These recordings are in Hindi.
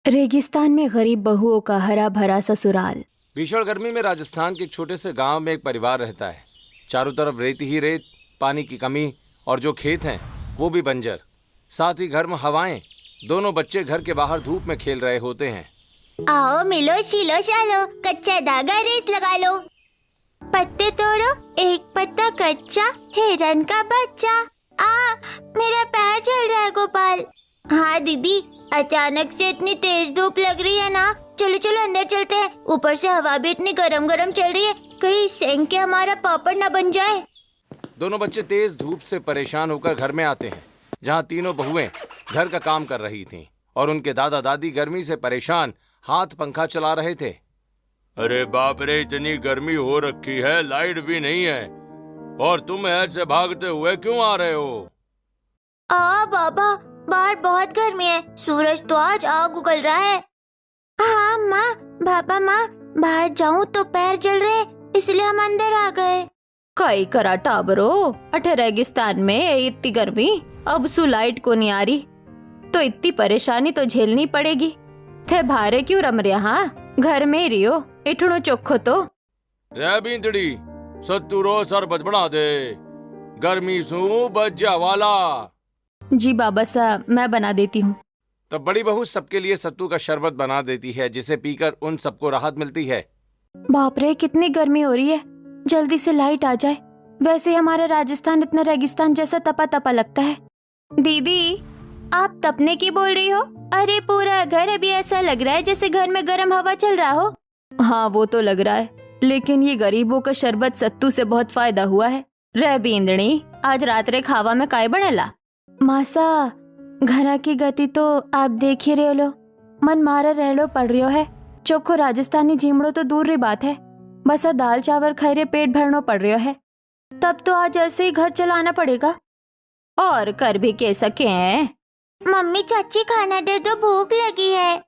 रेगिस्तान में गरीब बहुओं का हरा भरा ससुराल। भीषण गर्मी में राजस्थान के एक छोटे से गांव में एक परिवार रहता है। चारों तरफ रेत ही रेत, पानी की कमी, और जो खेत हैं वो भी बंजर, साथ ही गर्म हवाएं। दोनों बच्चे घर के बाहर धूप में खेल रहे होते हैं। आओ मिलो शिलो शालो, कच्चा धागा रेस लगा लो। पत्ते तोड़ो, एक पत्ता कच्चा, हिरन का बच्चा। मेरा पैर जल रहा है गोपाल। हाँ दीदी, अचानक से इतनी तेज धूप लग रही है ना। चलो चलो अंदर चलते हैं। ऊपर से हवा भी इतनी गरम गरम चल रही है, कहीं सेंक के हमारा पापड़ न बन जाए। दोनों बच्चे तेज धूप से परेशान होकर घर में आते हैं, जहाँ तीनों बहुएं घर का काम कर रही थीं और उनके दादा दादी गर्मी से परेशान हाथ पंखा चला रहे थे। अरे बाप रे, इतनी गर्मी हो रखी है, लाइट भी नहीं है, और तुम ऐसे भागते हुए क्यों आ रहे हो? बाबा, बाहर बहुत गर्मी है, सूरज तो आज आग उगल रहा है। हाँ माँ, पापा माँ, बाहर जाऊँ तो पैर जल रहे, इसलिए हम अंदर आ गए। कई करा टाबरो, अठे रेगिस्तान में इतनी गर्मी, अब सु लाइट को नहीं आ रही तो इतनी परेशानी तो झेलनी पड़ेगी। थे भारे क्यों रम रहा? हाँ, घर में रियो, इठनो चोखो तो रे बींदड़ी, सत्तूरो सरबत बना दे, गर्मी सु बच जा वाला। जी बाबा साहब, मैं बना देती हूँ। तब बड़ी बहू सबके लिए सत्तू का शरबत बना देती है, जिसे पीकर उन सबको राहत मिलती है। बाप रे, कितनी गर्मी हो रही है, जल्दी से लाइट आ जाए। वैसे हमारा राजस्थान इतना रेगिस्तान जैसा तपा तपा लगता है। दीदी, आप तपने की बोल रही हो? अरे पूरा घर अभी ऐसा लग रहा है जैसे घर में गर्म हवा चल रहा हो। हाँ वो तो लग रहा है, लेकिन ये गरीबों का शरबत सत्तू से बहुत फायदा हुआ है। रे बींदणी, आज रात रे खावा में काय बनेला? मासा, घरा की गति तो आप देख ही रहे लो, मन मारा रहलो पड़ रही है। चोखो राजस्थानी जीमड़ो तो दूर री बात है, बस दाल चावल खैरे पेट भरनो पड़ रहा है। तब तो आज ऐसे ही घर चलाना पड़ेगा, और कर भी के सके हैं। मम्मी चाची खाना दे दो, भूख लगी है।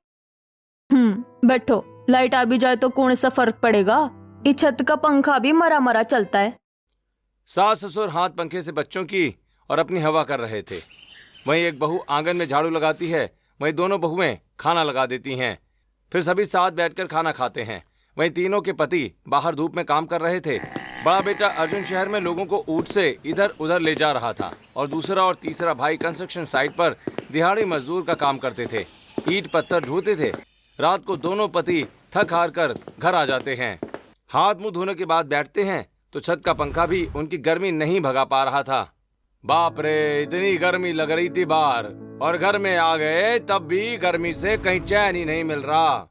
बैठो, लाइट आ भी जाए तो कौन सा फर्क पड़ेगा, इस छत का पंखा भी मरा मरा चलता है। सास ससुर हाथ पंखे से बच्चों की और अपनी हवा कर रहे थे। वहीं एक बहू आंगन में झाड़ू लगाती है, वहीं दोनों बहुएं खाना लगा देती हैं। फिर सभी साथ बैठकर खाना खाते हैं। वहीं तीनों के पति बाहर धूप में काम कर रहे थे। बड़ा बेटा अर्जुन शहर में लोगों को ऊँट से इधर उधर ले जा रहा था, और दूसरा और तीसरा भाई कंस्ट्रक्शन साइट पर दिहाड़ी मजदूर का काम करते थे, ईंट पत्थर ढोते थे। रात को दोनों पति थक हार कर घर आ जाते हैं। हाथ मुंह धोने के बाद बैठते हैं तो छत का पंखा भी उनकी गर्मी नहीं भगा पा रहा था। बाप रे, इतनी गर्मी लग रही थी बाहर, और घर में आ गए तब भी गर्मी से कहीं चैन ही नहीं मिल रहा।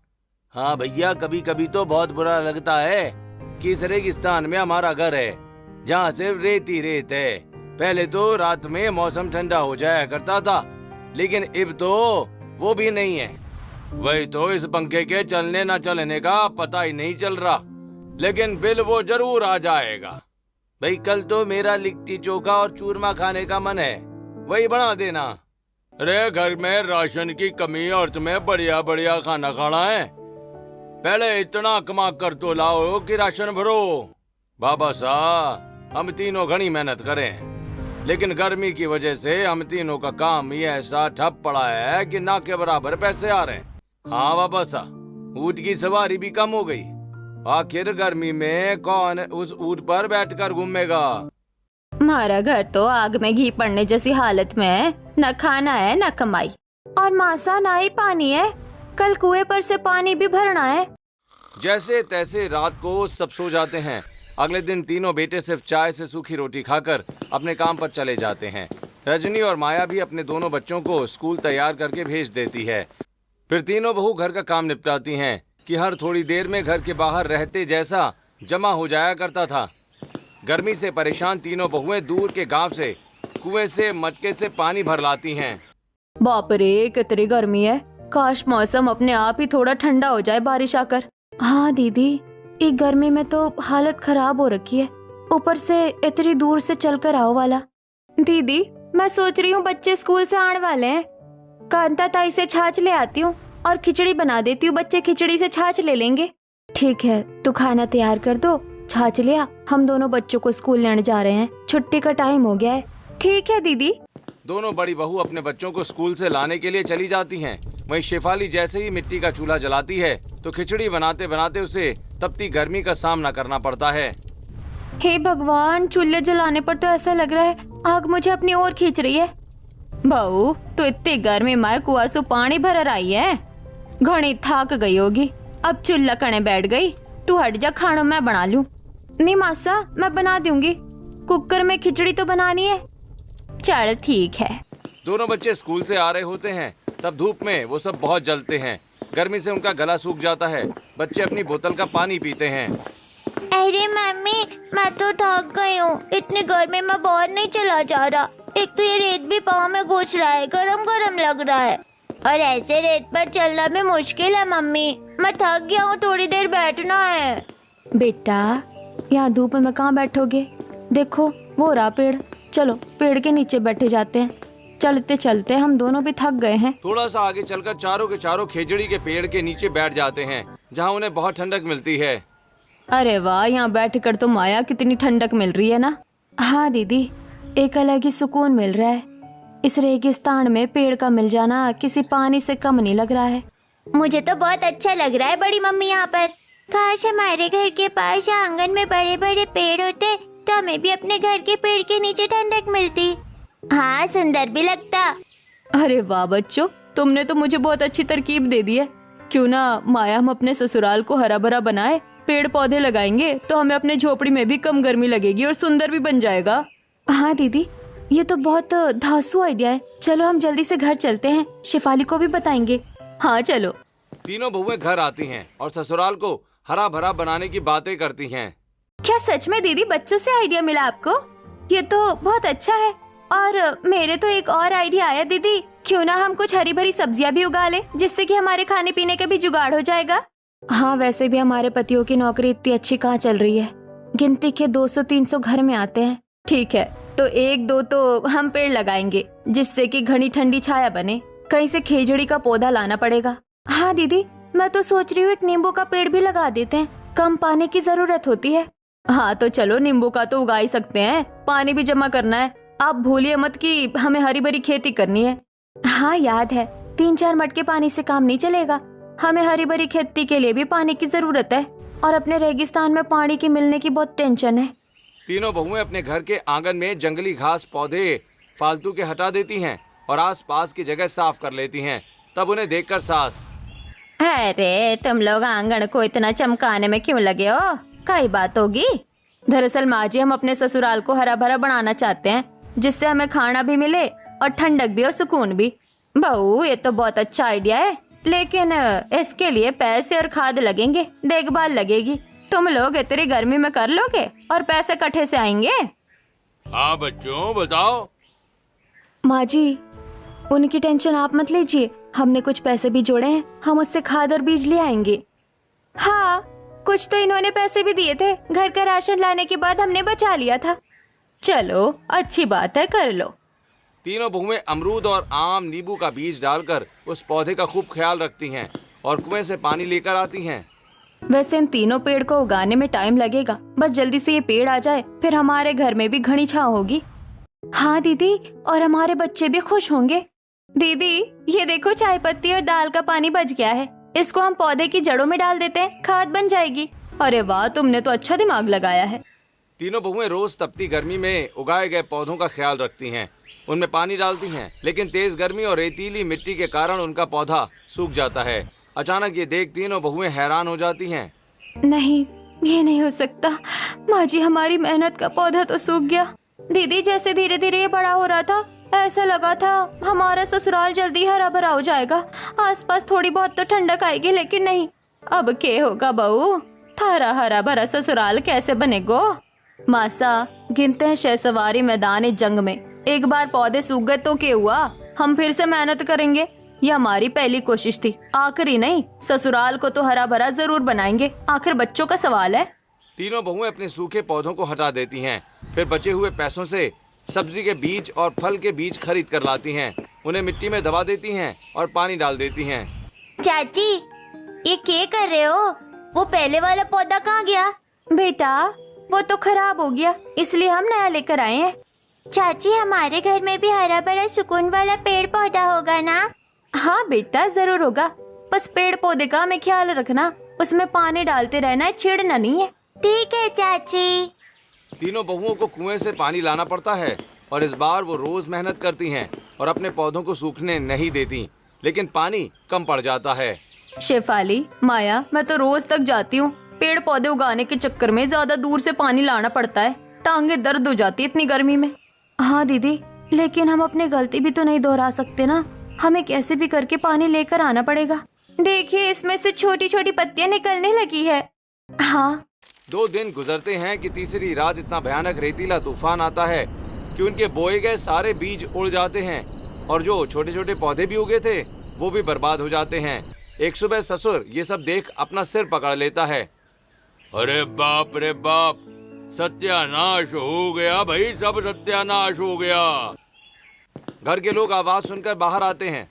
हाँ भैया, कभी कभी तो बहुत बुरा लगता है कि इस रेगिस्तान में हमारा घर है, जहाँ सिर्फ रेत ही रेत है। पहले तो रात में मौसम ठंडा हो जाया करता था, लेकिन अब तो वो भी नहीं है। वही तो, इस पंखे के चलने न चलने का पता ही नहीं चल रहा, लेकिन बिल वो जरूर आ जाएगा। भाई कल तो मेरा लिट्टी चोखा और चूरमा खाने का मन है, वही बना देना। अरे घर में राशन की कमी और तुम्हें बढ़िया बढ़िया खाना खाना है, पहले इतना कमा कर तो लाओ कि राशन भरो। बाबा साहब, हम तीनों घनी मेहनत करें, लेकिन गर्मी की वजह से हम तीनों का काम ही ऐसा ठप पड़ा है कि ना के बराबर पैसे आ रहे हैं। हाँ बाबा साहब, ऊँट की सवारी भी कम हो गई। आखिर गर्मी में कौन उस ऊँट पर बैठकर घूमेगा? हमारा घर तो आग में घी पड़ने जैसी हालत में है, न खाना है न कमाई, और मासा ना ही पानी है। कल कुएं पर से पानी भी भरना है। जैसे तैसे रात को सब सो जाते हैं। अगले दिन तीनों बेटे सिर्फ चाय से सूखी रोटी खाकर अपने काम पर चले जाते हैं। रजनी और माया भी अपने दोनों बच्चों को स्कूल तैयार करके भेज देती है। फिर तीनों बहू घर का काम निपटाती हैं कि हर थोड़ी देर में घर के बाहर रहते जैसा जमा हो जाया करता था। गर्मी से परेशान तीनों बहुएं दूर के गांव से कुएं से मटके से पानी भर लाती हैं। बाप रे, कितनी गर्मी है, काश मौसम अपने आप ही थोड़ा ठंडा हो जाए बारिश आकर। हाँ दीदी, एक गर्मी में तो हालत खराब हो रखी है, ऊपर से इतनी दूर से चलकर आओ वाला। दीदी, मैं सोच रही हूँ बच्चे स्कूल से आने वाले हैं, कांता ताई से छाछ ले आती हूँ और खिचड़ी बना देती हूँ, बच्चे खिचड़ी से छाछ ले लेंगे। ठीक है, तू खाना तैयार कर दो, छाछ ले आ, हम दोनों बच्चों को स्कूल लेने जा रहे हैं, छुट्टी का टाइम हो गया है। ठीक है दीदी। दोनों बड़ी बहू अपने बच्चों को स्कूल से लाने के लिए चली जाती हैं। वहीं शेफाली जैसे ही मिट्टी का चूल्हा जलाती है तो खिचड़ी बनाते बनाते उसे तपती गर्मी का सामना करना पड़ता है। हे भगवान, चूल्हे जलाने पर तो ऐसा लग रहा है आग मुझे अपनी ओर खींच रही है। बहू, तो इतनी गर्मी में कुआं से पानी भर आई है, घणी थक गई होगी। अब चूल्हा कने बैठ गई। तू हट जा, खाना मैं बना लूं। नहीं मासा, मैं बना दूंगी। कुकर में खिचड़ी तो बनानी है। चल ठीक है। दोनों बच्चे स्कूल से आ रहे होते हैं तब धूप में वो सब बहुत जलते हैं। गर्मी से उनका गला सूख जाता है। बच्चे अपनी बोतल का पानी पीते हैं। अरे मम्मी, मैं तो थक गई हूँ। इतनी गर्मी में बाहर नहीं चला जा रहा। एक तो ये रेत भी पाँव में घुस रहा है, गरम गरम लग रहा है। और ऐसे रेत पर चलना भी मुश्किल है मम्मी। मैं थक गया हूँ, थोड़ी देर बैठना है। बेटा, यहाँ धूप में कहाँ बैठोगे? देखो वो रहा पेड़। चलो पेड़ के नीचे बैठे जाते हैं। चलते चलते हम दोनों भी थक गए हैं। थोड़ा सा आगे चलकर चारों के चारों खेजड़ी के पेड़ के नीचे बैठ जाते हैं, जहाँ उन्हें बहुत ठंडक मिलती है। अरे वाह, यहाँ बैठ कर तो माया कितनी ठंडक मिल रही है ना। हाँ दीदी, एक अलग ही सुकून मिल रहा है। इस रेगिस्तान में पेड़ का मिल जाना किसी पानी से कम नहीं लग रहा है। मुझे तो बहुत अच्छा लग रहा है बड़ी मम्मी यहाँ पर। काश हमारे घर के पास आंगन में बड़े बड़े पेड़ होते तो हमें भी अपने घर के पेड़ के नीचे ठंडक मिलती। हाँ, सुंदर भी लगता। अरे वाह बच्चों, तुमने तो मुझे बहुत अच्छी तरकीब दे दी है। क्यों ना माया, हम अपने ससुराल को हरा भरा बनाए, पेड़ पौधे लगाएंगे तो हमें अपने झोपड़ी में भी कम गर्मी लगेगी और सुंदर भी बन जाएगा। हाँ दीदी, ये तो बहुत धांसू आइडिया है। चलो हम जल्दी से घर चलते हैं, शेफाली को भी बताएंगे। हाँ चलो। तीनों बहुएं घर आती हैं और ससुराल को हरा भरा बनाने की बातें करती हैं। क्या सच में दीदी बच्चों से आइडिया मिला आपको? ये तो बहुत अच्छा है। और मेरे तो एक और आइडिया आया दीदी, क्यों ना हम कुछ हरी भरी सब्जियां भी उगा लें, जिससे कि हमारे खाने पीने का भी जुगाड़ हो जाएगा। हाँ, वैसे भी हमारे पतियों की नौकरी इतनी अच्छी कहाँ चल रही है। गिनती के 200-300 घर में आते हैं। ठीक है, तो 1-2 तो हम पेड़ लगाएंगे, जिससे कि घनी ठंडी छाया बने। कहीं से खेजड़ी का पौधा लाना पड़ेगा। हाँ दीदी, मैं तो सोच रही हूँ एक नींबू का पेड़ भी लगा देते हैं, कम पानी की जरूरत होती है। हाँ तो चलो, नींबू का तो उगा ही सकते हैं, पानी भी जमा करना है। आप भूलिए मत कि हमें हरी भरी खेती करनी है। हाँ याद है, 3-4 मटके पानी से काम नहीं चलेगा। हमें हरी भरी खेती के लिए भी पानी की जरूरत है, और अपने रेगिस्तान में पानी की मिलने की बहुत टेंशन है। तीनों बहुएं अपने घर के आंगन में जंगली घास पौधे फालतू के हटा देती हैं और आसपास की जगह साफ कर लेती हैं। तब उन्हें देखकर सास, अरे तुम लोग आंगन को इतना चमकाने में क्यों लगे हो? कई बात होगी। दरअसल माँ जी, हम अपने ससुराल को हरा भरा बनाना चाहते हैं, जिससे हमें खाना भी मिले और ठंडक भी और सुकून भी। बहू, ये तो बहुत अच्छा आइडिया है, लेकिन इसके लिए पैसे और खाद लगेंगे, देखभाल लगेगी। तुम लोग इतनी गर्मी में कर लोगे और पैसे कट्ठे से आएंगे? हाँ बच्चों, बताओ। माँ जी, उनकी टेंशन आप मत लीजिए, हमने कुछ पैसे भी जोड़े हैं, हम उससे खाद और बीज ले आएंगे। हाँ, कुछ तो इन्होंने पैसे भी दिए थे, घर का राशन लाने के बाद हमने बचा लिया था। चलो अच्छी बात है, कर लो। तीनों बहुएं अमरूद और आम नींबू का बीज डालकर उस पौधे का खूब ख्याल रखती हैं और कुएं से पानी लेकर आती हैं। वैसे इन तीनों पेड़ को उगाने में टाइम लगेगा, बस जल्दी से ये पेड़ आ जाए, फिर हमारे घर में भी घनी छांव होगी। हाँ दीदी, और हमारे बच्चे भी खुश होंगे। दीदी, ये देखो, चाय पत्ती और दाल का पानी बच गया है, इसको हम पौधे की जड़ों में डाल देते हैं, खाद बन जाएगी। अरे वाह, तुमने तो अच्छा दिमाग लगाया है। तीनों बहुएं रोज तपती गर्मी में उगाए गए पौधों का ख्याल रखती हैं, उनमें पानी डालती हैं, लेकिन तेज गर्मी और रेतीली मिट्टी के कारण उनका पौधा सूख जाता है। अचानक ये देख तीनों बहुएं हैरान हो जाती हैं। नहीं, ये नहीं हो सकता। माँ जी, हमारी मेहनत का पौधा तो सूख गया। दीदी, जैसे धीरे धीरे ये बड़ा हो रहा था, ऐसा लगा था हमारा ससुराल जल्दी हरा भरा हो जाएगा, आसपास थोड़ी बहुत तो ठंडक आएगी, लेकिन नहीं। अब क्या होगा बहू? थारा हरा भरा ससुराल कैसे बनेगो? मासा, गिनते हैं शहसवारी मैदान जंग में, एक बार पौधे सूख गए तो क्या हुआ? हम फिर से मेहनत करेंगे। ये हमारी पहली कोशिश थी, आखिरी नहीं। ससुराल को तो हरा भरा जरूर बनाएंगे, आखिर बच्चों का सवाल है। तीनों बहुएं अपने सूखे पौधों को हटा देती हैं, फिर बचे हुए पैसों से सब्जी के बीज और फल के बीज खरीद कर लाती हैं, उन्हें मिट्टी में दबा देती हैं और पानी डाल देती हैं। चाची, ये क्या कर रहे हो? वो पहले वाला पौधा कहाँ गया? बेटा, वो तो खराब हो गया, इसलिए हम नया लेकर आए हैं। चाची, हमारे घर में भी हरा भरा सुकून वाला पेड़ पौधा होगा ना? हाँ बेटा जरूर होगा, बस पेड़ पौधे का हमें ख्याल रखना, उसमें पानी डालते रहना है, छेड़ना नहीं है। ठीक है चाची। तीनों बहुओं को कुएं से पानी लाना पड़ता है और इस बार वो रोज मेहनत करती हैं और अपने पौधों को सूखने नहीं देती, लेकिन पानी कम पड़ जाता है। शेफाली, माया, मैं तो रोज तक जाती हूँ, पेड़ पौधे उगाने के चक्कर में ज्यादा दूर से पानी लाना पड़ता है, टांगे दर्द हो जाती है इतनी गर्मी में। हाँ दीदी, लेकिन हम अपनी गलती भी तो नहीं दोहरा सकते ना, हमें कैसे भी करके पानी लेकर आना पड़ेगा। देखिए इसमें से छोटी छोटी पत्तियां निकलने लगी है। हाँ 2 दिन गुजरते हैं कि तीसरी रात इतना भयानक रेतीला तूफान आता है कि उनके बोए गए सारे बीज उड़ जाते हैं और जो छोटे छोटे पौधे भी उगे थे वो भी बर्बाद हो जाते हैं। एक सुबह ससुर ये सब देख अपना सिर पकड़ लेता है। अरे बाप रे बाप, सत्यानाश हो गया भाई, सब सत्यानाश हो गया। घर के लोग आवाज सुनकर बाहर आते हैं।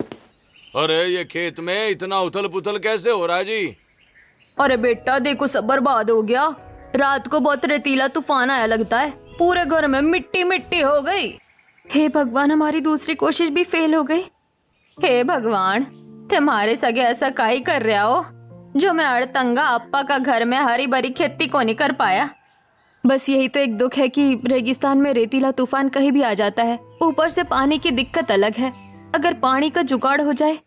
अरे ये खेत में इतना उथल पुथल कैसे हो रहा है जी? अरे बेटा देखो, सब बर्बाद हो गया, रात को बहुत रेतीला तूफान आया लगता है, पूरे घर में मिट्टी मिट्टी हो गई। हे भगवान, हमारी दूसरी कोशिश भी फेल हो गई। हे भगवान, तुम्हारे सगे ऐसा काई कर रहा हो जो मैं अड़तंगा अप्पा का घर में हरी भरी खेती को नहीं कर पाया। बस यही तो एक दुख है कि रेगिस्तान में रेतीला तूफान कहीं भी आ जाता है, ऊपर से पानी की दिक्कत अलग है। अगर पानी का जुगाड़ हो जाए।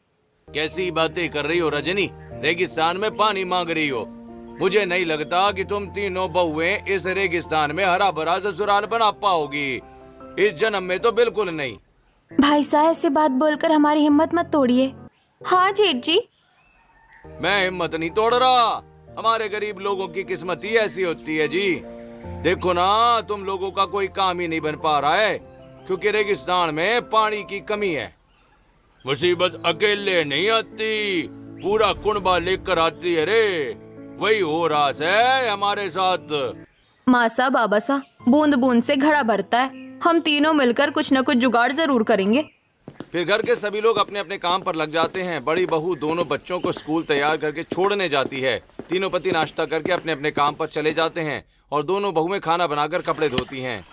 कैसी बातें कर रही हो रजनी, रेगिस्तान में पानी मांग रही हो? मुझे नहीं लगता कि तुम तीनों बहुएं इस रेगिस्तान में हरा भरा ससुराल बना पाओगी, इस जन्म में तो बिल्कुल नहीं। भाई साहब ऐसे बात बोलकर हमारी हिम्मत मत तोड़िए। हाँ जेठ जी। मैं हिम्मत नहीं तोड़ रहा, हमारे गरीब लोगों की किस्मत ही ऐसी होती है जी। देखो ना, तुम लोगों का कोई काम ही नहीं बन पा रहा है क्योंकि रेगिस्तान में पानी की कमी है। मुसीबत अकेले नहीं आती, पूरा कुनबा लेकर आती है रे। वही हो रहा है हमारे साथ। मासा बाबा सा, बूंद बूंद से घड़ा भरता है, हम तीनों मिलकर कुछ न कुछ जुगाड़ जरूर करेंगे। फिर घर के सभी लोग अपने अपने काम पर लग जाते हैं। बड़ी बहू दोनों बच्चों को स्कूल तैयार करके छोड़ने जाती है। तीनों पति नाश्ता करके अपने अपने काम पर चले जाते हैं और दोनों बहुएं खाना बनाकर कपड़े धोती हैं।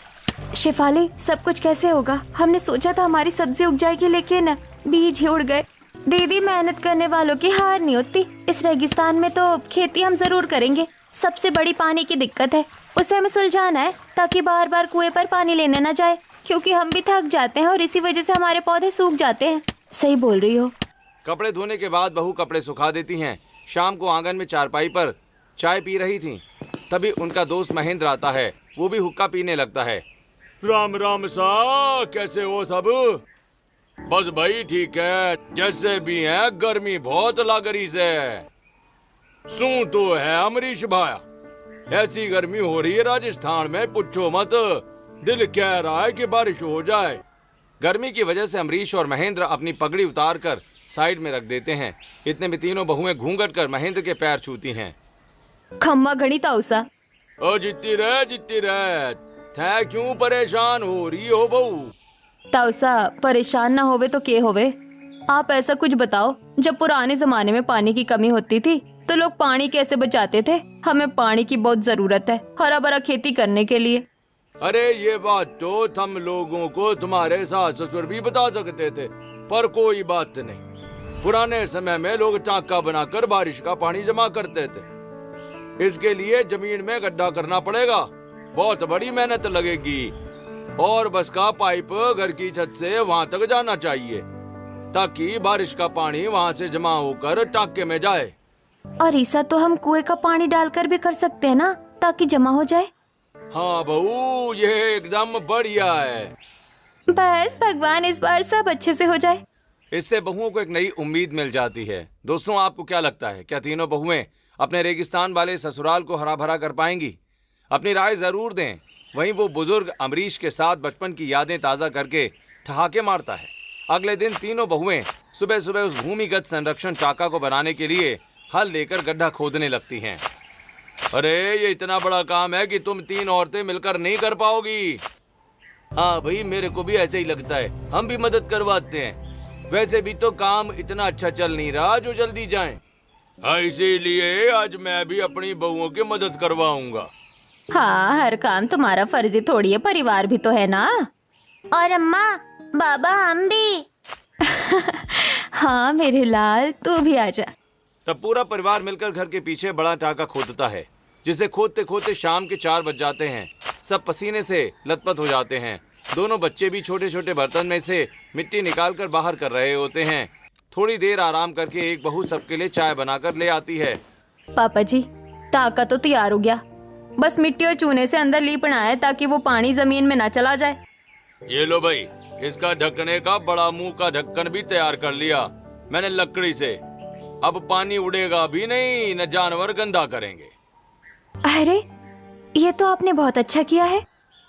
शेफाली, सब कुछ कैसे होगा? हमने सोचा था हमारी सब्जी उग जाएगी, लेकिन बीज ही उड़ गए। दीदी, मेहनत करने वालों की हार नहीं होती। इस रेगिस्तान में तो खेती हम जरूर करेंगे। सबसे बड़ी पानी की दिक्कत है, उसे हमें सुलझाना है ताकि बार बार कुएं पर पानी लेने न जाए, क्योंकि हम भी थक जाते हैं और इसी वजह से हमारे पौधे सूख जाते हैं। सही बोल रही हो। कपड़े धोने के बाद बहू कपड़े सुखा देती हैं। शाम को आंगन में चारपाई पर चाय पी रही थी, तभी उनका दोस्त महेंद्र आता है। वो भी हुक्का पीने लगता है। राम राम सा, कैसे हो सब? बस भाई ठीक है, जैसे भी है, गर्मी बहुत लग रही है। सू तो है अमरीश भाया, ऐसी गर्मी हो रही है राजस्थान में, पूछो मत। दिल कह रहा है कि बारिश हो जाए। गर्मी की वजह से अमरीश और महेंद्र अपनी पगड़ी उतारकर साइड में रख देते हैं। इतने में तीनों बहुएं घूंघट कर महेंद्र के पैर छूती हैं। खम्मा घड़ी ताउसा। ओ जित्ती रह, थे क्यों परेशान हो रही हो बहू? ताउसा, परेशान ना होवे तो के होवे। आप ऐसा कुछ बताओ, जब पुराने जमाने में पानी की कमी होती थी तो लोग पानी कैसे बचाते थे? हमें पानी की बहुत जरूरत है हरा भरा खेती करने के लिए। अरे ये बात तो हम लोगों को तुम्हारे सास ससुर भी बता सकते थे, पर कोई बात नहीं। पुराने समय में लोग टांका बनाकर बारिश का पानी जमा करते थे। इसके लिए जमीन में गड्ढा करना पड़ेगा, बहुत बड़ी मेहनत लगेगी, और बस का पाइप घर की छत से वहां तक जाना चाहिए ताकि बारिश का पानी वहां से जमा होकर टांके में जाए। और ऐसा तो हम कुएं का पानी डालकर भी कर सकते हैं ना, ताकि जमा हो जाए। हाँ बहू, ये एकदम बढ़िया है। बस भगवान इस बार सब अच्छे से हो जाए। इससे बहुओं को एक नई उम्मीद मिल जाती है। दोस्तों, आपको क्या लगता है, क्या तीनों बहुएं अपने रेगिस्तान वाले ससुराल को हरा भरा कर पाएंगी? अपनी राय जरूर दें। वहीं वो बुजुर्ग अमरीश के साथ बचपन की यादें ताज़ा करके ठहाके मारता है। अगले दिन तीनों बहुएं सुबह सुबह उस भूमिगत संरक्षण चाका को बनाने के लिए हल लेकर गड्ढा खोदने लगती हैं। अरे ये इतना बड़ा काम है कि तुम 3 औरतें मिलकर नहीं कर पाओगी। हाँ भाई, मेरे को भी ऐसे ही लगता है, हम भी मदद करवाते हैं। वैसे भी तो काम इतना अच्छा चल नहीं रहा जो जल्दी जाए। हाँ, इसीलिए आज मैं भी अपनी बहुओं की मदद करवाऊंगा। हाँ, हर काम तुम्हारा फर्जी थोड़ी है, परिवार भी तो है ना। और अम्मा, बाबा, हम भी। हाँ मेरे लाल, तू भी आजा। तब पूरा परिवार मिलकर घर के पीछे बड़ा टाका खोदता है, जिसे खोदते खोदते शाम के 4 बज जाते हैं। सब पसीने से लथपथ हो जाते हैं। दोनों बच्चे भी छोटे छोटे बर्तन में से मिट्टी निकालकर बाहर कर रहे होते हैं। थोड़ी देर आराम करके एक बहू सबके लिए चाय बनाकर ले आती है। पापा जी, टाका तो तैयार हो गया, बस मिट्टी और चूने से अंदर लीपना है ताकि वो पानी जमीन में ना चला जाए। ये लो भाई, इसका ढकने का बड़ा मुंह का ढक्कन भी तैयार कर लिया मैंने लकड़ी से। अब पानी उड़ेगा भी नहीं, न जानवर गंदा करेंगे। अरे ये तो आपने बहुत अच्छा किया है।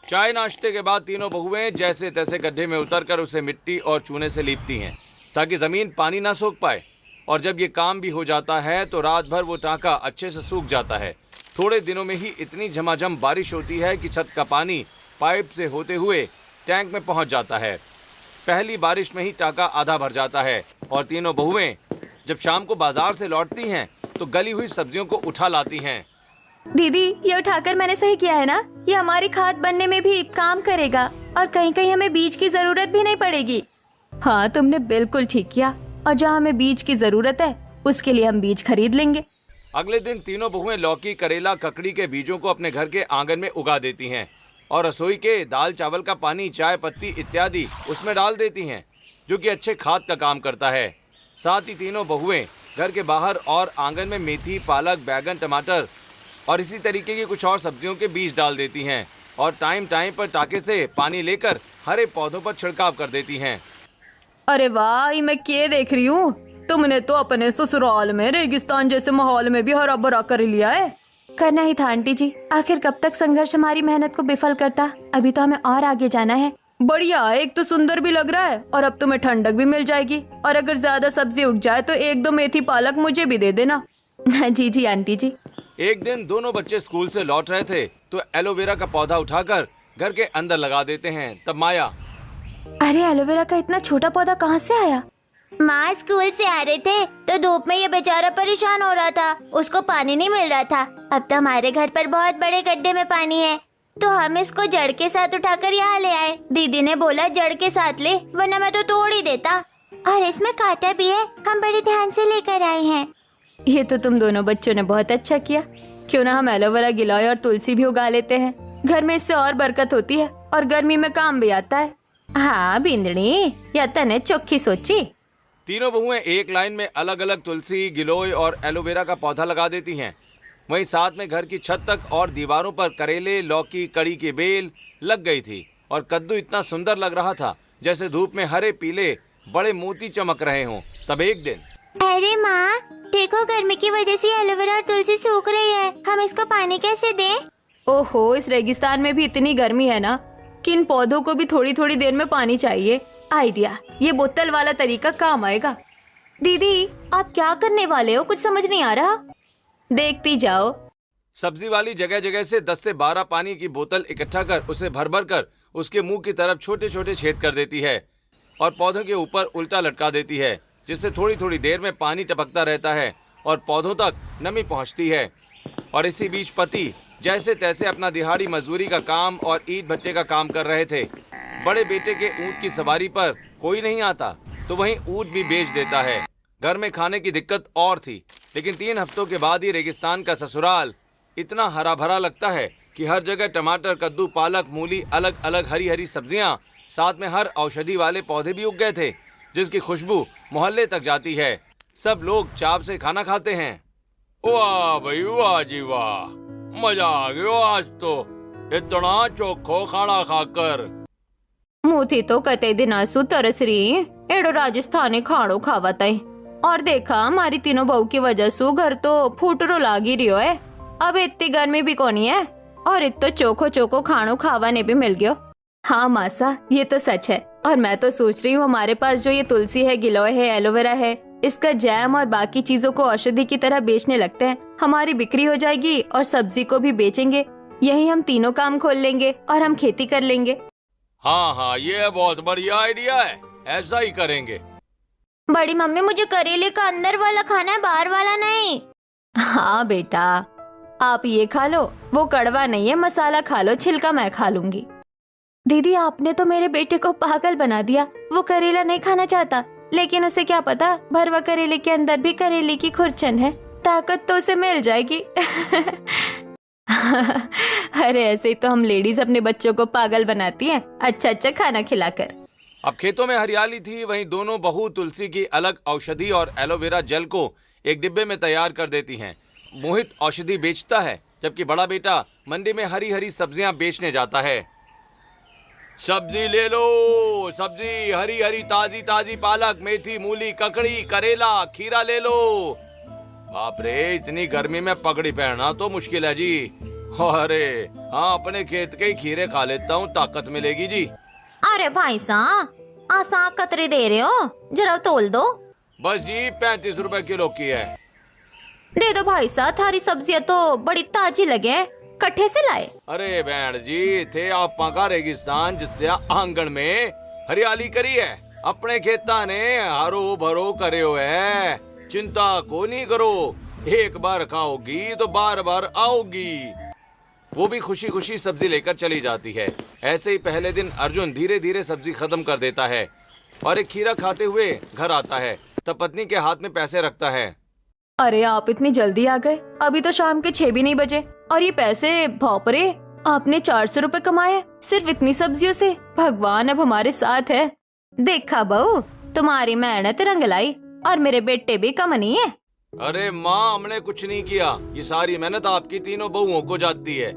चाय नाश्ते के बाद तीनों बहुएं जैसे तैसे गड्ढे में उतरकर उसे मिट्टी और चूने से लीपती हैं ताकि जमीन पानी ना सोख पाए। और जब ये काम भी हो जाता है तो रात भर वो टांका अच्छे से सूख जाता है। थोड़े दिनों में ही इतनी झमाझम बारिश होती है कि छत का पानी पाइप से होते हुए टैंक में पहुंच जाता है। पहली बारिश में ही टांका आधा भर जाता है और तीनों बहुएं जब शाम को बाजार से लौटती हैं तो गली हुई सब्जियों को उठा लाती हैं। दीदी, ये उठाकर मैंने सही किया है ना? ये हमारी खाद बनने में भी काम करेगा और कहीं कहीं हमें बीज की जरूरत भी नहीं पड़ेगी। हाँ, तुमने बिल्कुल ठीक किया। और जहाँ हमें बीज की जरूरत है उसके लिए हम बीज खरीद लेंगे। अगले दिन तीनों बहुएं लौकी, करेला, ककड़ी के बीजों को अपने घर के आंगन में उगा देती हैं और रसोई के दाल चावल का पानी, चाय पत्ती इत्यादि उसमें डाल देती हैं, जो कि अच्छे खाद का काम करता है। साथ ही तीनों बहुएं घर के बाहर और आंगन में मेथी, पालक, बैगन, टमाटर और इसी तरीके की कुछ और सब्जियों के बीज डाल देती हैं और टाइम टाइम पर टाके से पानी लेकर हरे पौधों पर छिड़काव कर देती हैं। अरे वाह, ये मैं क्या देख रही हूँ? तुमने तो अपने ससुराल में रेगिस्तान जैसे माहौल में भी हरा भरा कर लिया है। करना ही था आंटी जी, आखिर कब तक संघर्ष हमारी मेहनत को विफल करता। अभी तो हमें और आगे जाना है। बढ़िया, एक तो सुंदर भी लग रहा है और अब तुम्हें ठंडक भी मिल जाएगी। और अगर ज्यादा सब्जी उग जाए तो 1-2 मेथी पालक मुझे भी दे देना। जी जी आंटी जी। एक दिन दोनों बच्चे स्कूल से लौट रहे थे तो एलोवेरा का पौधा उठाकर घर के अंदर लगा देते हैं। तब माया, अरे एलोवेरा का इतना छोटा पौधा कहाँ से आया? माँ स्कूल से आ रहे थे तो धूप में ये बेचारा परेशान हो रहा था, उसको पानी नहीं मिल रहा था। अब तो हमारे घर पर बहुत बड़े गड्ढे में पानी है तो हम इसको जड़ के साथ उठाकर यहाँ ले आए। दीदी ने बोला जड़ के साथ ले, वरना मैं तो तोड़ ही देता। और इसमें कांटा भी है, हम बड़े ध्यान से लेकर आए हैं। ये तो तुम दोनों बच्चों ने बहुत अच्छा किया। क्यों ना हम एलोवेरा, गिलोय और तुलसी भी उगा लेते हैं। घर में इससे और बरकत होती है और गर्मी में काम भी आता है। हाँ बिंदनी, या तने चौखी सोची। तीनों बहुएं एक लाइन में अलग अलग तुलसी, गिलोय और एलोवेरा का पौधा लगा देती हैं। वहीं साथ में घर की छत तक और दीवारों पर करेले, लौकी, कड़ी की बेल लग गई थी और कद्दू इतना सुंदर लग रहा था जैसे धूप में हरे पीले बड़े मोती चमक रहे हों। तब एक दिन, अरे माँ देखो, गर्मी की वजह से एलोवेरा और तुलसी सूख रही है, हम इसको पानी कैसे दें? ओहो, इस रेगिस्तान में भी इतनी गर्मी है ना कि इन पौधों को भी थोड़ी थोड़ी देर में पानी चाहिए। आइडिया, ये बोतल वाला तरीका काम आएगा। दीदी, आप क्या करने वाले हो? कुछ समझ नहीं आ रहा। देखती जाओ। सब्जी वाली जगह जगह से 10 से 12 पानी की बोतल इकट्ठा कर उसे भर भर कर उसके मुंह की तरफ छोटे छोटे छेद कर देती है और पौधों के ऊपर उल्टा लटका देती है, जिससे थोड़ी थोड़ी देर में पानी टपकता रहता है और पौधों तक नमी पहुंचती है। और इसी बीच पति जैसे तैसे अपना दिहाड़ी मजदूरी का काम और ईंट भट्टे का काम कर रहे थे। बड़े बेटे के ऊँट की सवारी पर कोई नहीं आता तो वहीं ऊँट भी बेच देता है। घर में खाने की दिक्कत और थी, लेकिन 3 हफ्तों के बाद ही रेगिस्तान का ससुराल इतना हरा भरा लगता है कि हर जगह टमाटर, कद्दू, पालक, मूली, अलग अलग हरी हरी सब्जियां, साथ में हर औषधि वाले पौधे भी उग गए थे जिसकी खुशबू मोहल्ले तक जाती है। सब लोग चाव से खाना खाते हैं। वाह भाई वाह जी वाह, मजा आ गया आज तो, इतना चोखो खाना खाकर। मुथी तो कते दिनासु तरस रही, एडो राजस्थानी खाणो खावत और देखा हमारी तीनों बहू की वजह से घर तो फूटरो लागी रियो है। अब इतनी गर्मी भी कोनी है और इतो चोखो चोखो खाणो खावाने भी मिल गयो। हाँ मासा, ये तो सच है। और मैं तो सोच रही हूँ हमारे पास जो ये तुलसी है, गिलोय है, एलोवेरा है, इसका जैम और बाकी चीजों को औषधि की तरह बेचने लगते हैं। हमारी बिक्री हो जाएगी और सब्जी को भी बेचेंगे। यही हम तीनों काम खोल लेंगे और हम खेती कर लेंगे। हाँ हाँ, ये बहुत बढ़िया आइडिया है, ऐसा ही करेंगे। बड़ी मम्मी, मुझे करेले का अंदर वाला खाना है, बाहर वाला नहीं। हाँ बेटा, आप ये खा लो, वो कड़वा नहीं है, मसाला खा लो, छिलका मैं खा लूंगी। दीदी, आपने तो मेरे बेटे को पागल बना दिया। वो करेला नहीं खाना चाहता। लेकिन उसे क्या पता भरवा करेले के अंदर भी करेले की खुरचन है, ताकत तो उसे मिल जाएगी। अरे ऐसे ही तो हम लेडीज अपने बच्चों को पागल बनाती हैं, अच्छा अच्छा खाना खिलाकर। अब खेतों में हरियाली थी, वहीं दोनों बहू तुलसी की अलग औषधि और एलोवेरा जेल को एक डिब्बे में तैयार कर देती हैं। मोहित औषधि बेचता है, जबकि बड़ा बेटा मंडी में हरी हरी सब्जियां बेचने जाता है। सब्जी ले लो, सब्जी हरी हरी ताजी ताजी पालक, मेथी, मूली, ककड़ी, करेला, खीरा ले लो। बाप रे, इतनी गर्मी में पगड़ी पहनना तो मुश्किल है जी। अरे हाँ, अपने खेत के ही खीरे खा लेता हूँ, ताकत मिलेगी जी। अरे भाई साहब, आसा कतरे दे रहे हो, जरा तोल दो। बस जी 35 रुपए किलो की है। दे दो भाई साहब, थारी सब्जियां तो बड़ी ताजी लगे, कट्ठे से लाए। अरे बहन जी, थे आपा का रेगिस्तान जिससे आंगन में हरियाली करी है, अपने खेता ने हरो भरो करे हुए है। चिंता को नहीं करो, एक बार खाओगी तो बार बार आओगी। वो भी खुशी खुशी सब्जी लेकर चली जाती है। ऐसे ही पहले दिन अर्जुन धीरे धीरे सब्जी खत्म कर देता है और एक खीरा खाते हुए घर आता है। तब पत्नी के हाथ में पैसे रखता है। अरे आप इतनी जल्दी आ गए, अभी तो शाम के 6 भी नहीं बजे, और ये पैसे भौपरे, आपने 400 रुपए कमाए सिर्फ इतनी सब्जियों से। भगवान अब हमारे साथ है। देखा बहू, तुम्हारी मेहनत रंग लाई, और मेरे बेटे भी कम नहीं है। अरे माँ, हमने कुछ नहीं किया, ये सारी मेहनत आपकी तीनों बहुओं को जाती है।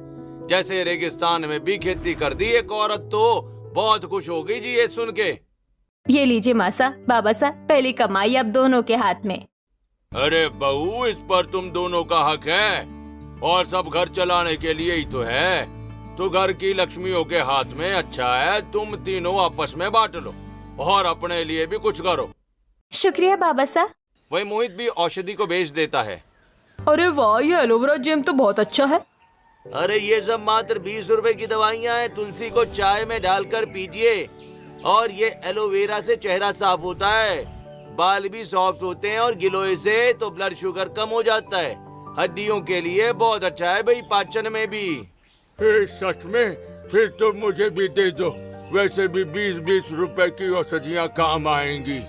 जैसे रेगिस्तान में भी खेती कर दी एक औरत, तो बहुत खुश हो गई जी ये सुन के। ये लीजिए मासा, बाबा सा, पहली कमाई अब दोनों के हाथ में। अरे बहू, इस पर तुम दोनों का हक है, और सब घर चलाने के लिए ही तो है। तो घर की लक्ष्मियों के हाथ में अच्छा है, तुम तीनों आपस में बांट लो और अपने लिए भी कुछ करो। शुक्रिया बाबा सा। वही मोहित भी औषधि को बेच देता है। अरे वाह, ये एलोवेरा जेम तो बहुत अच्छा है। अरे ये सब मात्र 20 रुपए की दवाइयाँ हैं। तुलसी को चाय में डालकर पीजिए, और ये एलोवेरा से चेहरा साफ होता है, बाल भी सॉफ्ट होते हैं, और गिलोय से तो ब्लड शुगर कम हो जाता है। हड्डियों के लिए बहुत अच्छा है भाई, पाचन में भी। सच में? फिर तो मुझे भी दे दो, वैसे भी 20-20 रुपए की औषधियाँ काम आएंगी।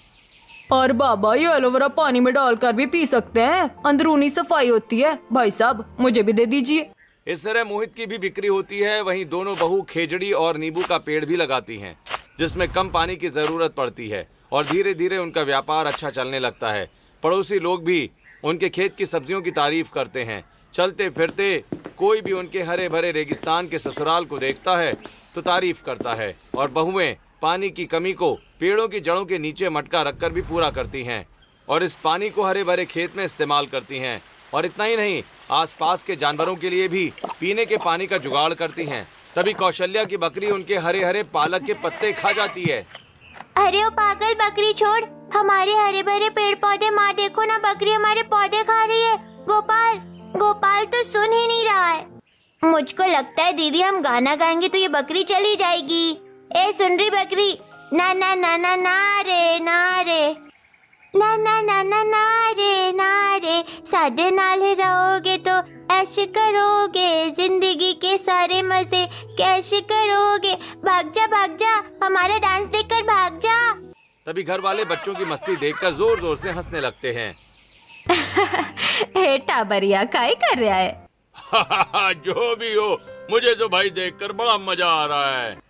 और बाबा, ये एलोवेरा पानी में डालकर भी पी सकते हैं, अंदरूनी सफाई होती है। भाई साहब, मुझे भी दे दीजिए। इस तरह मोहित की भी बिक्री होती है। वहीं दोनों बहू खेजड़ी और नींबू का पेड़ भी लगाती हैं, जिसमें कम पानी की जरूरत पड़ती है, और धीरे धीरे उनका व्यापार अच्छा चलने लगता है। पड़ोसी लोग भी उनके खेत की सब्जियों की तारीफ करते हैं। चलते फिरते कोई भी उनके हरे भरे रेगिस्तान के ससुराल को देखता है तो तारीफ करता है, और बहुएं पानी की कमी को पेड़ों की जड़ों के नीचे मटका रखकर भी पूरा करती हैं, और इस पानी को हरे भरे खेत में इस्तेमाल करती हैं। और इतना ही नहीं, आसपास के जानवरों के लिए भी पीने के पानी का जुगाड़ करती हैं। तभी कौशल्या की बकरी उनके हरे हरे पालक के पत्ते खा जाती है। अरे ओ पागल बकरी, छोड़ हमारे हरे भरे पेड़ पौधे। माँ देखो ना, बकरी हमारे पौधे खा रही है। गोपाल, गोपाल तो सुन ही नहीं रहा है। मुझको लगता है दीदी, हम गाना गाएंगे तो ये बकरी चली जाएगी। ए सुन रही बकरी, ना ना ना ना ना रे ना रे, ना ना ना ना ना रे ना रे, साडे नाल रहोगे तो ऐश करोगे, जिंदगी के सारे मजे कैश करोगे। भाग जा, हमारा डांस देखकर भाग जा। तभी घर वाले बच्चों की मस्ती देखकर जोर जोर से हंसने लगते हैं। हे टाबरिया, काई कर रहा है? जो भी हो, मुझे तो भाई देखकर बड़ा मजा आ रहा है।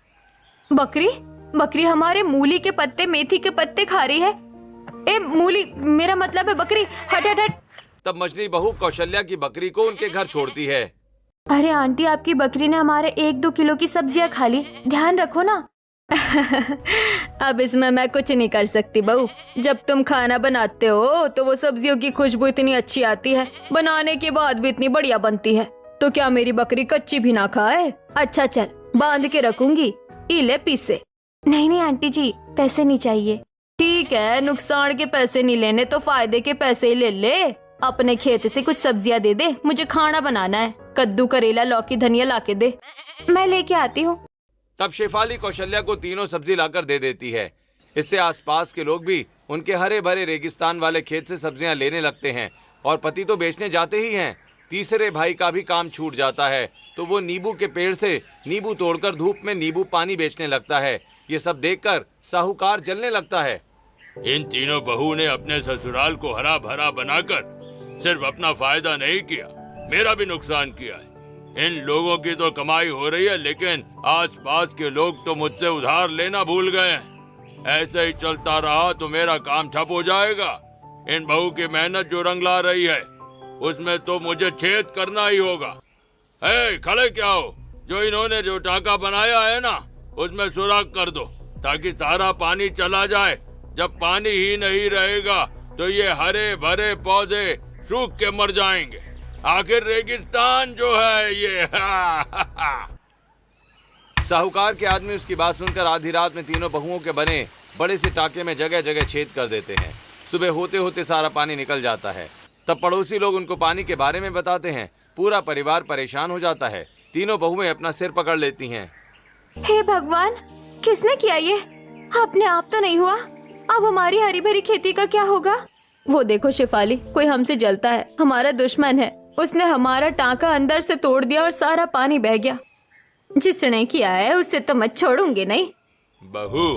बकरी हमारे मूली के पत्ते, मेथी के पत्ते खा रही है। ए मूली, मेरा मतलब है बकरी, हट हट हट। तब मछली बहू कौशल्या की बकरी को उनके घर छोड़ती है। अरे आंटी, आपकी बकरी ने हमारे 1-2 किलो की सब्जियां खा ली, ध्यान रखो ना। अब इसमें मैं कुछ नहीं कर सकती बहू। जब तुम खाना बनाते हो तो वो सब्जियों की खुशबू इतनी अच्छी आती है, बनाने के बाद भी इतनी बढ़िया बनती है। तो क्या मेरी बकरी कच्ची भी ना खाए? अच्छा चल, बांध के रखूंगी, इले पीसे। नहीं आंटी जी, पैसे नहीं चाहिए। ठीक है, नुकसान के पैसे नहीं लेने तो फायदे के पैसे ही ले ले। अपने खेत से कुछ सब्जियां दे दे, मुझे खाना बनाना है। कद्दू, करेला, लौकी, धनिया लाके दे, मैं लेके आती हूँ। तब शेफाली कौशल्या को तीनों सब्जी लाकर दे देती है। इससे आसपास के लोग भी उनके हरे भरे रेगिस्तान वाले खेत से सब्जियां लेने लगते हैं, और पति तो बेचने जाते ही हैं। तीसरे भाई का भी काम छूट जाता है, तो वो नींबू के पेड़ से नींबू तोड़कर धूप में नींबू पानी बेचने लगता है। ये सब देखकर साहूकार जलने लगता है। इन तीनों बहू ने अपने ससुराल को हरा भरा बनाकर सिर्फ अपना फायदा नहीं किया, मेरा भी नुकसान किया है। इन लोगों की तो कमाई हो रही है, लेकिन आसपास के लोग तो मुझसे उधार लेना भूल गए हैं। ऐसे ही चलता रहा तो मेरा काम ठप हो जाएगा। इन बहू की मेहनत जो रंग ला रही है उसमें तो मुझे छेद करना ही होगा। खड़े क्या हो? जो इन्होंने जो टाका बनाया है ना, उसमें सुराख कर दो ताकि सारा पानी चला जाए। जब पानी ही नहीं रहेगा तो ये हरे भरे पौधे सूख के मर जाएंगे। आखिर रेगिस्तान जो है ये। साहूकार के आदमी उसकी बात सुनकर आधी रात में तीनों बहुओं के बने बड़े से टाके में जगह जगह छेद कर देते हैं। सुबह होते होते सारा पानी निकल जाता है। तब पड़ोसी लोग उनको पानी के बारे में बताते हैं। पूरा परिवार परेशान हो जाता है। तीनों बहुएं अपना सिर पकड़ लेती हैं। हे भगवान, किसने किया ये? अपने आप तो नहीं हुआ। अब हमारी हरी भरी खेती का क्या होगा? वो देखो शिफाली, कोई हमसे जलता है, हमारा दुश्मन है। उसने हमारा टांका अंदर से तोड़ दिया और सारा पानी बह गया। जिसने किया है उससे तो मैं छोड़ूंगी नहीं। बहू,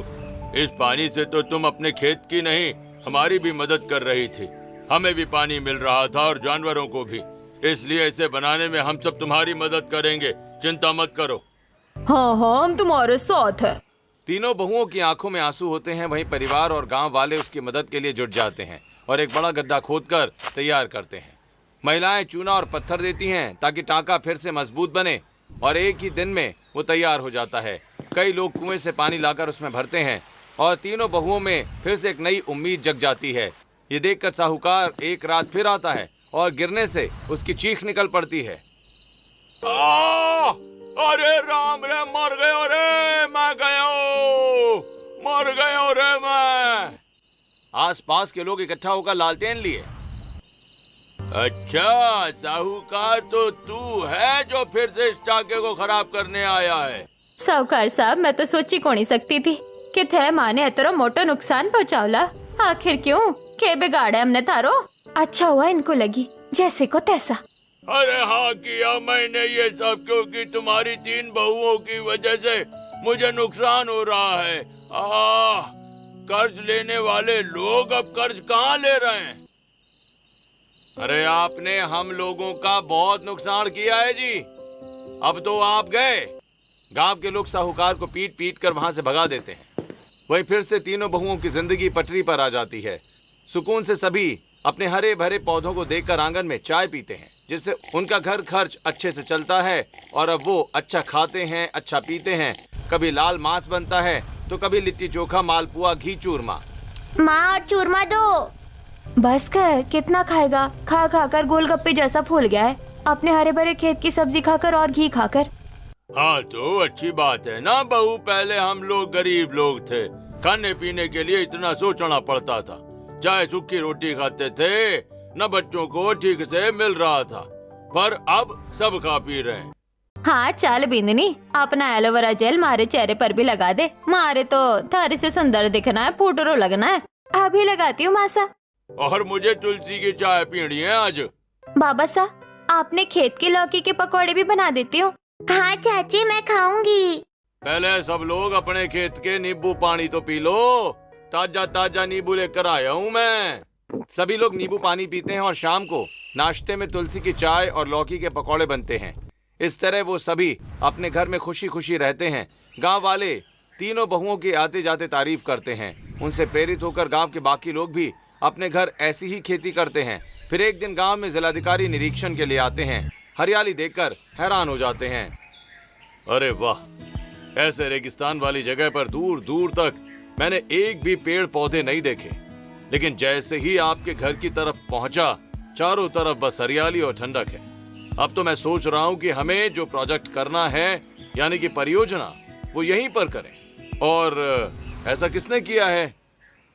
इस पानी से तो तुम अपने खेत की नहीं हमारी भी मदद कर रही थी। हमें भी पानी मिल रहा था और जानवरों को भी। इसलिए इसे बनाने में हम सब तुम्हारी मदद करेंगे, चिंता मत करो। हाँ हाँ, हम तुम्हारे साथ है। तीनों बहुओं की आंखों में आंसू होते हैं। वहीं परिवार और गांव वाले उसकी मदद के लिए जुट जाते हैं और एक बड़ा गड्ढा खोदकर तैयार करते हैं। महिलाएं चूना और पत्थर देती हैं ताकि टांका फिर से मजबूत बने और एक ही दिन में वो तैयार हो जाता है। कई लोग कुएं से पानी लाकर उसमें भरते हैं और तीनों बहुओं में फिर से एक नई उम्मीद जग जाती है। ये देखकर साहूकार एक रात फिर आता है और गिरने से उसकी चीख निकल पड़ती है। अरे राम रे, मर गयो रे, मैं गयो, मर गयो रे मैं। आसपास के लोग इकट्ठा होकर लालटेन लिए। अच्छा, साहूकार तो तू है जो फिर से इस टाके को खराब करने आया है। साहूकार साहब, मैं तो सोची को नहीं सकती थी कि थे माने इतना मोटो नुकसान पहुंचावला। आखिर क्यों के बिगाड़े हमने थारो? अच्छा हुआ इनको लगी जैसे को तैसा। अरे हाँ, किया मैंने ये सब क्योंकि तुम्हारी 3 बहुओं की वजह से मुझे नुकसान हो रहा है। कर्ज लेने वाले लोग अब कर्ज कहाँ ले रहे हैं? अरे आपने हम लोगों का बहुत नुकसान किया है जी। अब तो आप गए। गांव के लोग साहूकार को पीट पीट कर वहां से भगा देते हैं। वहीं फिर से तीनों बहुओं की जिंदगी पटरी पर आ जाती है। सुकून से सभी अपने हरे भरे पौधों को देखकर आंगन में चाय पीते हैं, जिससे उनका घर खर्च अच्छे से चलता है। और अब वो अच्छा खाते हैं, अच्छा पीते हैं। कभी लाल मांस बनता है तो कभी लिट्टी चोखा, मालपुआ, घी चूरमा। माँ और चूरमा दो। बस कर, कितना खाएगा? खा खाकर गोलगप्पे जैसा फूल गया है। अपने हरे भरे खेत की सब्जी खाकर और घी खाकर। हाँ तो अच्छी बात है ना बहू। पहले हम लोग गरीब लोग थे, खाने पीने के लिए इतना सोचना पड़ता था। चाहे सूखी रोटी खाते थे, न बच्चों को ठीक से मिल रहा था। पर अब सब खा पी रहे हैं। हाँ चल बिंदनी, अपना एलोवेरा जेल मारे चेहरे पर भी लगा दे। मारे तो थारे से सुंदर दिखना है, फूटरो लगना है। अभी लगाती हूँ मासा। और मुझे तुलसी की चाय पीनी है आज। बाबा सा, आपने खेत की लौकी के पकौड़े भी बना देती हूँ। हाँ चाची, मैं खाऊंगी। पहले सब लोग अपने खेत के नींबू पानी तो पी लो। ताजा ताजा नींबू लेकर आया हूँ मैं। सभी लोग नींबू पानी पीते हैं और शाम को नाश्ते में तुलसी की चाय और लौकी के पकौड़े बनते हैं। इस तरह वो सभी अपने घर में खुशी खुशी रहते हैं। गांव वाले तीनों बहुओं की आते जाते तारीफ करते हैं। उनसे प्रेरित होकर गांव के बाकी लोग भी अपने घर ऐसी ही खेती करते हैं। फिर एक दिन गांव में जिलाधिकारी निरीक्षण के लिए आते हैं। हरियाली देखकर हैरान हो जाते हैं। अरे वाह, ऐसे रेगिस्तान वाली जगह पर दूर दूर तक मैंने एक भी पेड़ पौधे नहीं देखे। लेकिन जैसे ही आपके घर की तरफ पहुंचा, चारों तरफ बस हरियाली और ठंडक है। अब तो मैं सोच रहा हूं कि हमें जो प्रोजेक्ट करना है, यानी कि परियोजना, वो यहीं पर करें। और ऐसा किसने किया है?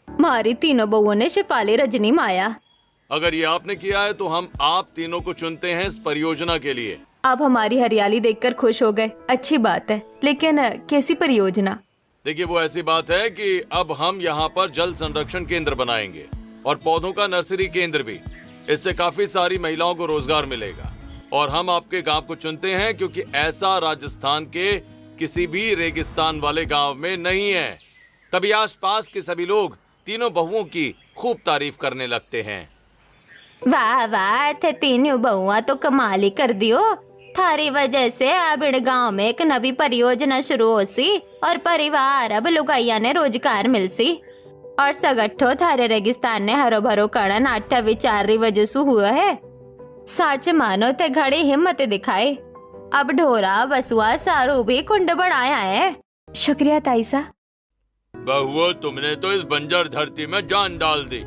हमारी तीनों बहुओं ने, शिफाली, रजनी, माया। अगर ये आपने किया है तो हम आप तीनों को चुनते हैं इस परियोजना के लिए। आप हमारी हरियाली देखकर खुश हो गए, अच्छी बात है। लेकिन कैसी परियोजना? देखिए, वो ऐसी बात है कि अब हम यहाँ पर जल संरक्षण केंद्र बनाएंगे और पौधों का नर्सरी केंद्र भी। इससे काफी सारी महिलाओं को रोजगार मिलेगा। और हम आपके गांव को चुनते हैं क्योंकि ऐसा राजस्थान के किसी भी रेगिस्तान वाले गांव में नहीं है। तभी आसपास के सभी लोग तीनों बहुओं की खूब तारीफ करने लगते हैं। वाह वाह, थे तीनों बहुआ तो कमाल ही कर दियो। थारी वजह से अब गांव में एक नवी परियोजना शुरू हो सी और परिवार अब लुगाइया ने रोजगार मिल सी। और सगठो थारे रेगिस्तान ने हरो भरो कड़ा नाट्य विचार री वजह से हुआ है। सच मानो ते घड़ी हिम्मत दिखाई। अब ढोरा बसुआ सारू भी कुंड बढ़ाया है। शुक्रिया ताईसा। बहुओं, तुमने तो इस बंजर धरती में जान डाल दी।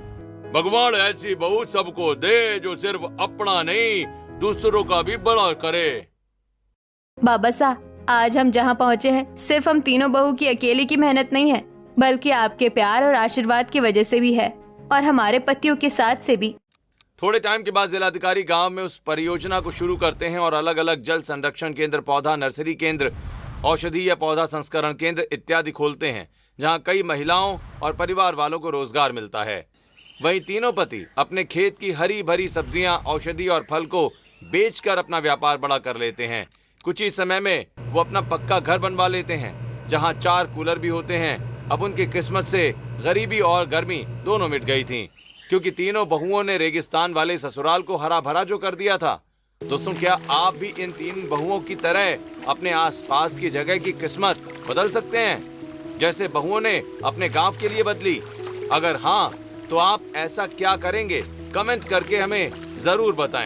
भगवान ऐसी बहू सबको दे जो सिर्फ अपना नहीं दूसरों का भी बड़ा करे। बाबा सा, आज हम जहाँ पहुँचे हैं सिर्फ हम तीनों बहू की अकेली की मेहनत नहीं है, बल्कि आपके प्यार और आशीर्वाद की वजह से भी है, और हमारे पतियों के साथ से भी। थोड़े टाइम के बाद जिलाधिकारी गांव में उस परियोजना को शुरू करते हैं और अलग अलग जल संरक्षण केंद्र, पौधा नर्सरी केंद्र, औषधीय पौधा संस्करण केंद्र इत्यादि खोलते हैं, जहां कई महिलाओं और परिवार वालों को रोजगार मिलता है। वहीं तीनों पति अपने खेत की हरी भरी सब्जियां, औषधि और फल को बेचकर अपना व्यापार बड़ा कर लेते हैं। कुछ ही समय में वो अपना पक्का घर बनवा लेते हैं, जहां 4 कूलर भी होते हैं। अब उनकी किस्मत से गरीबी और गर्मी दोनों मिट गई थी, क्योंकि तीनों बहुओं ने रेगिस्तान वाले ससुराल को हरा भरा जो कर दिया था। दोस्तों, क्या आप भी इन 3 बहुओं की तरह अपने आसपास की जगह की किस्मत बदल सकते हैं, जैसे बहुओं ने अपने गांव के लिए बदली? अगर हाँ, तो आप ऐसा क्या करेंगे? कमेंट करके हमें जरूर बताएं।